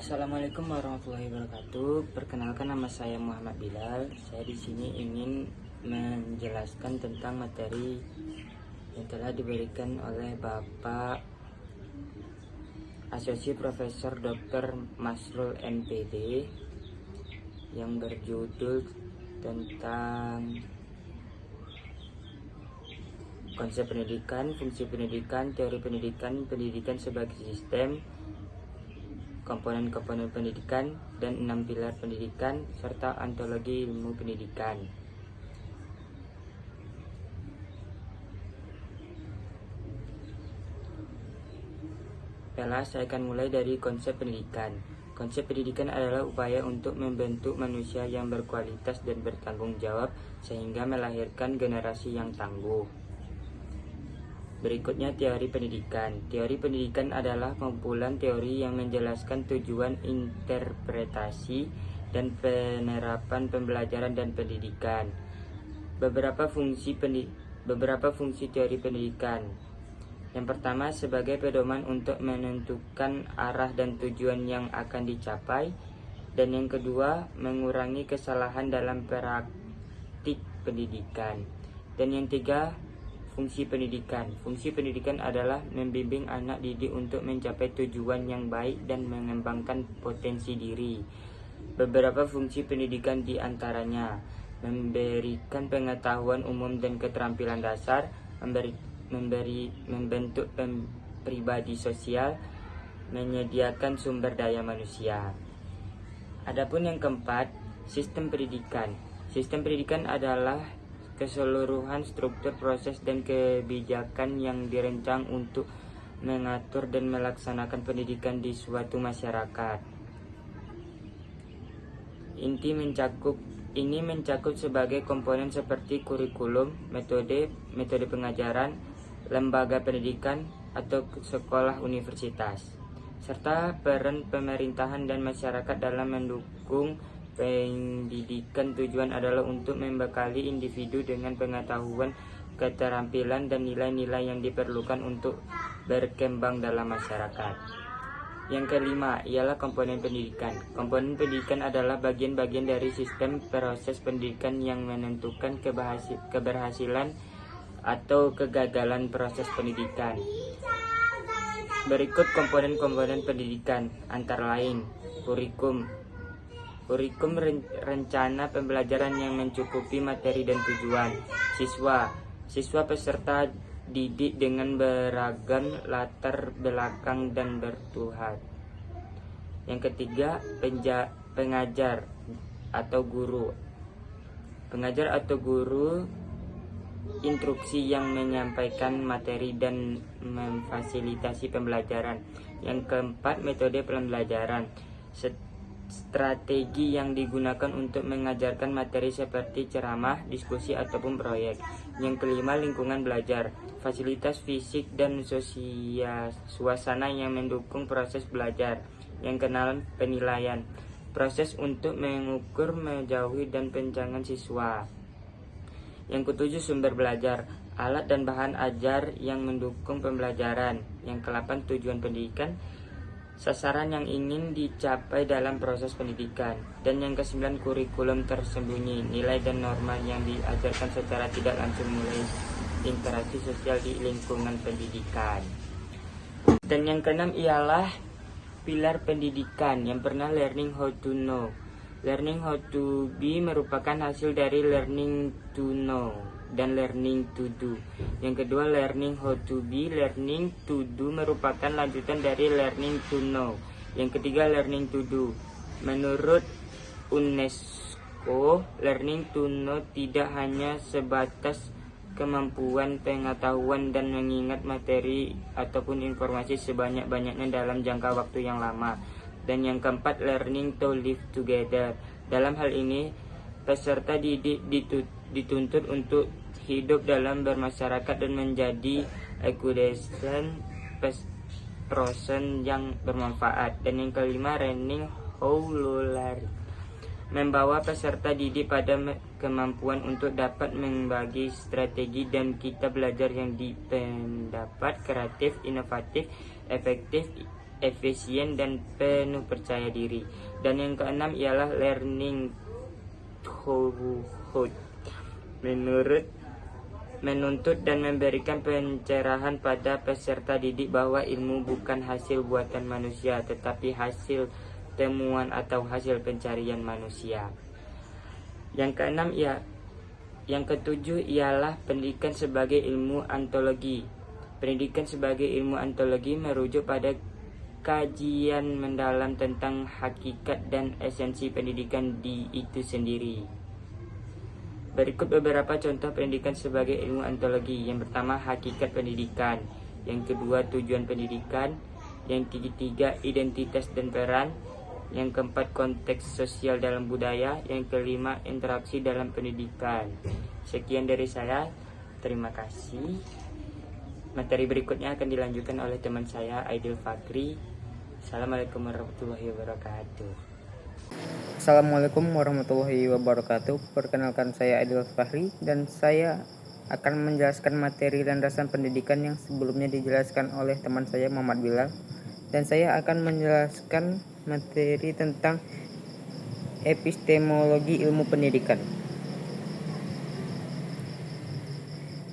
Assalamualaikum warahmatullahi wabarakatuh. Perkenalkan, nama saya Muhammad Bilal. Saya di sini ingin menjelaskan tentang materi yang telah diberikan oleh Bapak Asosiasi Profesor Dr. Masrul MPD yang berjudul tentang konsep pendidikan, fungsi pendidikan, teori pendidikan, pendidikan sebagai sistem, komponen-komponen pendidikan, dan 6 pilar pendidikan, serta ontologi ilmu pendidikan. Baiklah, saya akan mulai dari konsep pendidikan. Konsep pendidikan adalah upaya untuk membentuk manusia yang berkualitas dan bertanggung jawab sehingga melahirkan generasi yang tangguh. Berikutnya teori pendidikan. Teori pendidikan adalah kumpulan teori yang menjelaskan tujuan, interpretasi, dan penerapan pembelajaran dan pendidikan. Beberapa fungsi teori pendidikan. Yang pertama, sebagai pedoman untuk menentukan arah dan tujuan yang akan dicapai. Dan yang kedua, mengurangi kesalahan dalam praktik pendidikan. Dan yang ketiga, fungsi pendidikan. Fungsi pendidikan adalah membimbing anak didik untuk mencapai tujuan yang baik dan mengembangkan potensi diri. Beberapa fungsi pendidikan diantaranya memberikan pengetahuan umum dan keterampilan dasar, membentuk pribadi sosial, menyediakan sumber daya manusia. Adapun yang keempat, sistem pendidikan. Sistem pendidikan adalah keseluruhan struktur, proses, dan kebijakan yang dirancang untuk mengatur dan melaksanakan pendidikan di suatu masyarakat. Ini mencakup sebagai komponen seperti kurikulum, metode pengajaran, lembaga pendidikan, atau sekolah universitas, serta peran pemerintahan dan masyarakat dalam mendukung pendidikan. Tujuan adalah untuk membekali individu dengan pengetahuan, keterampilan, dan nilai-nilai yang diperlukan untuk berkembang dalam masyarakat. Yang kelima ialah komponen pendidikan. Komponen pendidikan adalah bagian-bagian dari sistem proses pendidikan yang menentukan keberhasilan atau kegagalan proses pendidikan. Berikut komponen-komponen pendidikan, antara lain kurikulum, rencana pembelajaran yang mencukupi materi dan tujuan. Siswa peserta didik dengan beragam latar belakang dan bertuhan. Yang ketiga, pengajar atau guru. Pengajar atau guru, instruksi yang menyampaikan materi dan memfasilitasi pembelajaran. Yang keempat, metode pembelajaran. Strategi yang digunakan untuk mengajarkan materi seperti ceramah, diskusi, ataupun proyek. Yang kelima, lingkungan belajar. Fasilitas fisik dan suasana yang mendukung proses belajar. Yang keenam, penilaian. Proses untuk mengukur, menjauhi, dan pencangan siswa. Yang ketujuh, sumber belajar. Alat dan bahan ajar yang mendukung pembelajaran. Yang kedelapan, tujuan pendidikan. Sasaran yang ingin dicapai dalam proses pendidikan. Dan yang kesembilan, kurikulum tersembunyi, nilai dan norma yang diajarkan secara tidak langsung mulai interaksi sosial di lingkungan pendidikan. Dan yang keenam ialah pilar pendidikan. Yang pertama, learning how to know. Learning how to be merupakan hasil dari learning to know dan learning to do. Yang kedua, learning how to be. Learning to do merupakan lanjutan dari learning to know. Yang ketiga, learning to do. Menurut UNESCO, learning to know tidak hanya sebatas kemampuan pengetahuan dan mengingat materi ataupun informasi sebanyak-banyaknya dalam jangka waktu yang lama. Dan yang keempat, learning to live together. Dalam hal ini, peserta didik dituntut untuk hidup dalam bermasyarakat dan menjadi ekuidescent proses yang bermanfaat. Dan yang kelima, learning how to learn, membawa peserta didik pada kemampuan untuk dapat membagi strategi dan kita belajar yang dipendapat kreatif, inovatif, efektif, efisien, dan penuh percaya diri. Dan yang keenam ialah learning how, menuntut dan memberikan pencerahan pada peserta didik bahwa ilmu bukan hasil buatan manusia, tetapi hasil temuan atau hasil pencarian manusia. Yang ketujuh ialah pendidikan sebagai ilmu ontologi. Pendidikan sebagai ilmu ontologi merujuk pada kajian mendalam tentang hakikat dan esensi pendidikan itu sendiri. Berikut beberapa contoh pendidikan sebagai ilmu ontologi. Yang pertama, hakikat pendidikan. Yang kedua, tujuan pendidikan. Yang ketiga, identitas dan peran. Yang keempat, konteks sosial dalam budaya. Yang kelima, interaksi dalam pendidikan. Sekian dari saya. Terima kasih. Materi berikutnya akan dilanjutkan oleh teman saya, Aidil Fakri. Assalamualaikum warahmatullahi wabarakatuh. Assalamualaikum warahmatullahi wabarakatuh. Perkenalkan, saya Aidil Fahri dan saya akan menjelaskan materi landasan pendidikan yang sebelumnya dijelaskan oleh teman saya Muhammad Bilal. Dan saya akan menjelaskan materi tentang epistemologi ilmu pendidikan.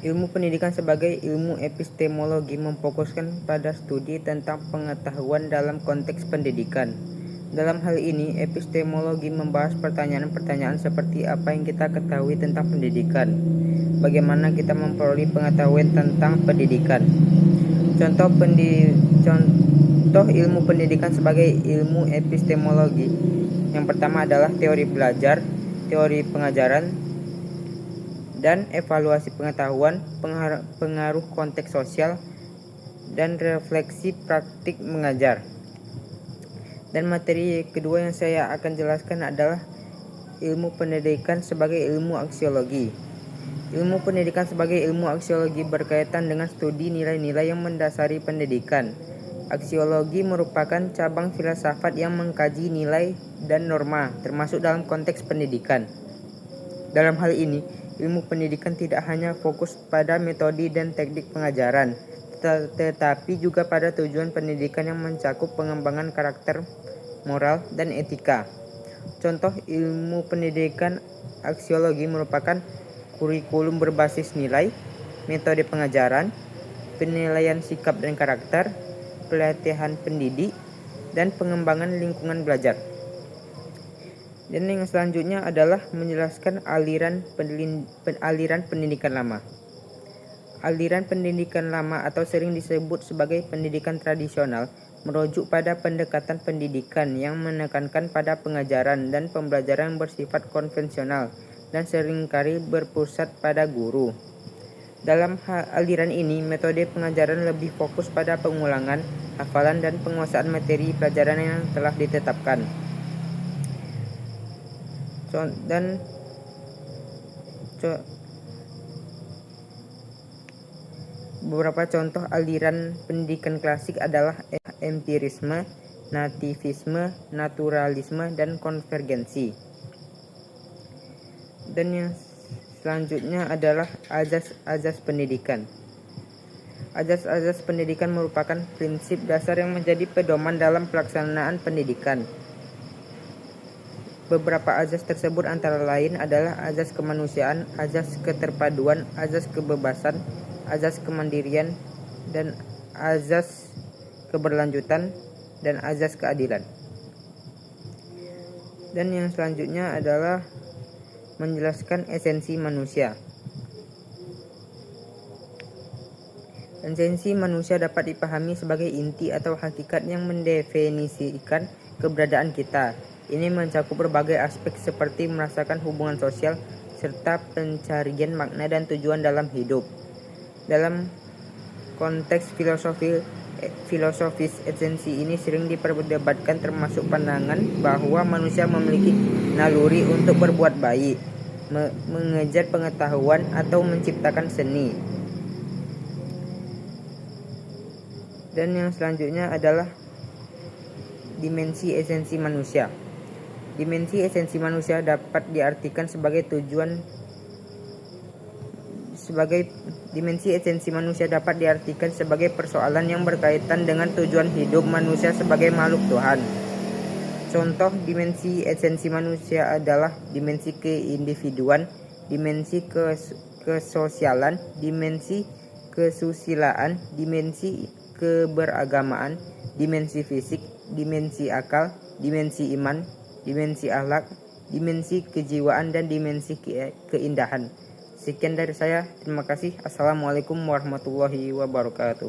Ilmu pendidikan sebagai ilmu epistemologi memfokuskan pada studi tentang pengetahuan dalam konteks pendidikan. Dalam hal ini, epistemologi membahas pertanyaan-pertanyaan seperti apa yang kita ketahui tentang pendidikan, bagaimana kita memperoleh pengetahuan tentang pendidikan. Contoh ilmu pendidikan sebagai ilmu epistemologi. Yang pertama adalah teori belajar, teori pengajaran, dan evaluasi pengetahuan, pengaruh konteks sosial, dan refleksi praktik mengajar. Dan materi kedua yang saya akan jelaskan adalah ilmu pendidikan sebagai ilmu aksiologi. Ilmu pendidikan sebagai ilmu aksiologi berkaitan dengan studi nilai-nilai yang mendasari pendidikan. Aksiologi merupakan cabang filsafat yang mengkaji nilai dan norma, termasuk dalam konteks pendidikan. Dalam hal ini, ilmu pendidikan tidak hanya fokus pada metode dan teknik pengajaran, tetapi juga pada tujuan pendidikan yang mencakup pengembangan karakter, moral, dan etika. Contoh ilmu pendidikan aksiologi merupakan kurikulum berbasis nilai, metode pengajaran, penilaian sikap dan karakter, pelatihan pendidik, dan pengembangan lingkungan belajar. Dan yang selanjutnya adalah menjelaskan aliran pendidikan lama. Aliran pendidikan lama atau sering disebut sebagai pendidikan tradisional merujuk pada pendekatan pendidikan yang menekankan pada pengajaran dan pembelajaran yang bersifat konvensional dan seringkali berpusat pada guru. Dalam aliran ini, metode pengajaran lebih fokus pada pengulangan, hafalan, dan penguasaan materi pelajaran yang telah ditetapkan. Beberapa contoh aliran pendidikan klasik adalah empirisme, nativisme, naturalisme, dan konvergensi. Dan yang selanjutnya adalah azas pendidikan. Azas pendidikan merupakan prinsip dasar yang menjadi pedoman dalam pelaksanaan pendidikan. Beberapa azas tersebut antara lain adalah azas kemanusiaan, azas keterpaduan, azas kebebasan, azas kemandirian, dan azas keberlanjutan, dan azas keadilan. Dan yang selanjutnya adalah menjelaskan esensi manusia. Esensi manusia dapat dipahami sebagai inti atau hakikat yang mendefinisikan keberadaan kita. Ini mencakup berbagai aspek seperti merasakan hubungan sosial serta pencarian makna dan tujuan dalam hidup. Dalam konteks filosofis, esensi ini sering diperdebatkan, termasuk pandangan bahwa manusia memiliki naluri untuk berbuat baik, mengejar pengetahuan, atau menciptakan seni. Dan yang selanjutnya adalah dimensi esensi manusia. Dimensi esensi manusia dapat diartikan sebagai persoalan yang berkaitan dengan tujuan hidup manusia sebagai makhluk Tuhan. Contoh dimensi esensi manusia adalah dimensi keindividuan, dimensi kesosialan, dimensi kesusilaan, dimensi keberagamaan, dimensi fisik, dimensi akal, dimensi iman, dimensi akhlak, dimensi kejiwaan, dan dimensi keindahan. Sekian dari saya. Terima kasih. Assalamualaikum warahmatullahi wabarakatuh.